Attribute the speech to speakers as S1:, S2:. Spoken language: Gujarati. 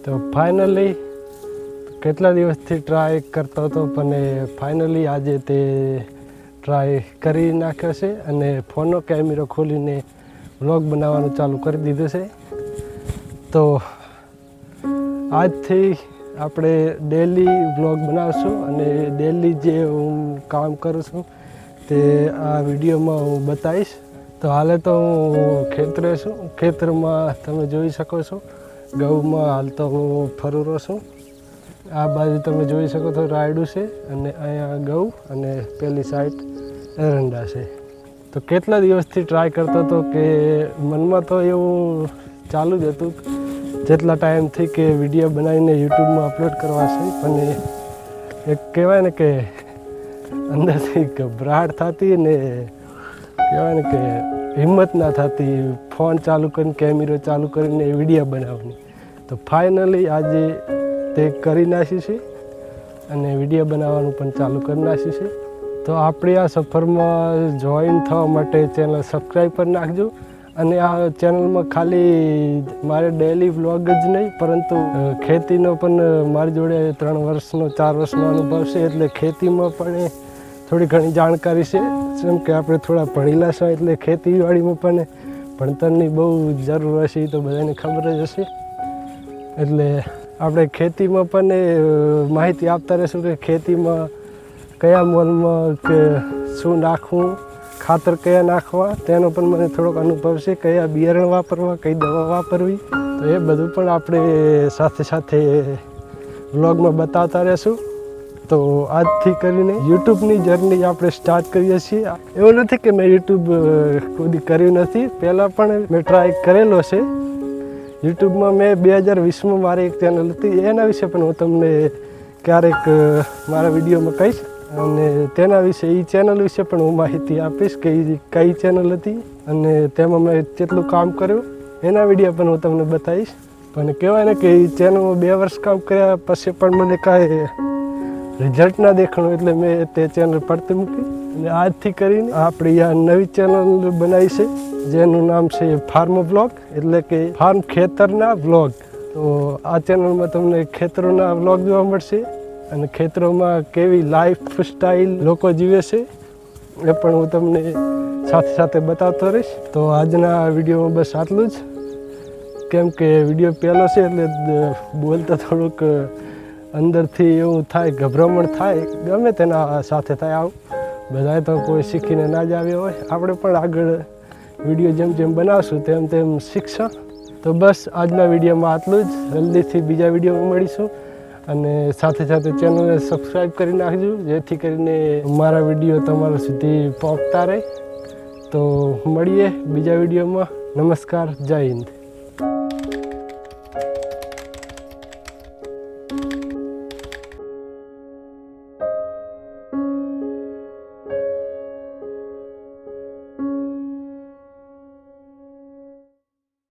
S1: તો ફાઇનલી કેટલા દિવસથી ટ્રાય કરતો હતો પણ ફાઇનલી આજે તે ટ્રાય કરી નાખ્યો છે અને ફોનનો કેમેરો ખોલીને વ્લોગ બનાવવાનું ચાલુ કરી દીધું છે. તો આજથી આપણે ડેલી વ્લોગ બનાવશું અને ડેલી જે હું કામ કરું છું તે આ વિડીયોમાં હું બતાવીશ. તો હાલે તો હું ખેતરે છું, ખેતરમાં તમે જોઈ શકો છો ગૌમાં હાલ તો હું ફરું રહ્યો છું. આ બાજુ તમે જોઈ શકો છો રાયડું છે અને અહીંયા ગૌ અને પેલી સાઈડ એરંડા છે. તો કેટલા દિવસથી ટ્રાય કરતો હતો કે મનમાં તો એવું ચાલુ જ હતું જેટલા ટાઈમથી કે વિડીયો બનાવીને યુટ્યુબમાં અપલોડ કરવા છે, પણ એક કહેવાય ને કે અંદરથી ગભરાટ થતી ને કહેવાય ને કે હિંમત ના થતી ફોન ચાલુ કરીને કેમેરો ચાલુ કરીને વિડીયો બનાવવાની. તો ફાઇનલી આજે તે કરી નાખ્યું છે અને વિડીયો બનાવવાનું પણ ચાલુ કરી નાખ્યું છે. તો આપણી આ સફરમાં જોઈન થવા માટે ચેનલ સબસ્ક્રાઈબ કરી નાખજો. અને આ ચેનલમાં ખાલી મારે ડેલી વ્લોગ જ નહીં પરંતુ ખેતીનો પણ મારી જોડે 3 વર્ષનો 4 વર્ષનો અનુભવ છે, એટલે ખેતીમાં પણ થોડી ઘણી જાણકારી છે. જેમ કે આપણે થોડા ભણેલા છે એટલે ખેતીવાડીમાં પણ ભણતરની બહુ જરૂર હશે, તો બધાને ખબર જ હશે. એટલે આપણે ખેતીમાં પણ માહિતી આપતા રહીશું કે ખેતીમાં કયા મોલમાં કે શું નાખવું, ખાતર કયા નાખવા તેનો પણ મને થોડોક અનુભવ છે, કયા બિયારણ વાપરવા, કઈ દવા વાપરવી. તો એ બધું પણ આપણે સાથે સાથે વ્લોગમાં બતાવતા રહેશું. તો આજથી કરીને યુટ્યુબની જર્ની આપણે સ્ટાર્ટ કરીએ છીએ. એવું નથી કે મેં યુટ્યુબ કોઈ કર્યું નથી, પહેલાં પણ મેં ટ્રાય કરેલો છે યુટ્યુબમાં. મેં 2020માં મારી એક ચેનલ હતી, એના વિશે પણ હું તમને ક્યારેક મારા વિડીયોમાં કહીશ અને તેના વિશે એ ચેનલ વિશે પણ હું માહિતી આપીશ કે એ કઈ ચેનલ હતી અને તેમાં મેં કેટલું કામ કર્યું એના વિડીયો પણ હું તમને બતાવીશ. પણ કહેવાય ને કે એ ચેનલમાં 2 વર્ષ કામ કર્યા પછી પણ મને કાંઈ રિઝલ્ટ ના દેખાણું, એટલે મેં તે ચેનલ પડતી મૂકી અને આજથી કરીને આપણી આ નવી ચેનલ બનાવી છે જેનું નામ છે ફાર્મ વ્લોગ, એટલે કે ફાર્મ ખેતરના વ્લોગ. તો આ ચેનલમાં તમને ખેતરોના વ્લોગ જોવા મળશે અને ખેતરોમાં કેવી લાઈફ સ્ટાઈલ લોકો જીવે છે એ પણ હું તમને સાથે સાથે બતાવતો રહીશ. તો આજના વિડીયોમાં બસ આટલું જ, કેમ કે વિડીયો પહેલો છે એટલે બોલતા થોડુંક અંદરથી એવું થાય, ગભરામણ થાય, ગમે તેના સાથે થાય. આવું બધાએ તો કોઈ શીખીને ના જ આવ્યો હોય, આપણે પણ આગળ વિડીયો જેમ જેમ બનાવશું તેમ તેમ શીખશું. તો બસ આજના વિડીયોમાં આટલું જ, જલ્દીથી બીજા વિડીયોમાં મળીશું અને સાથે સાથે ચેનલને સબસ્ક્રાઈબ કરી નાખજો જેથી કરીને મારા વિડીયો તમારા સુધી પહોંચતા રહે. તો મળીએ બીજા વિડીયોમાં. નમસ્કાર, જય હિન્દ.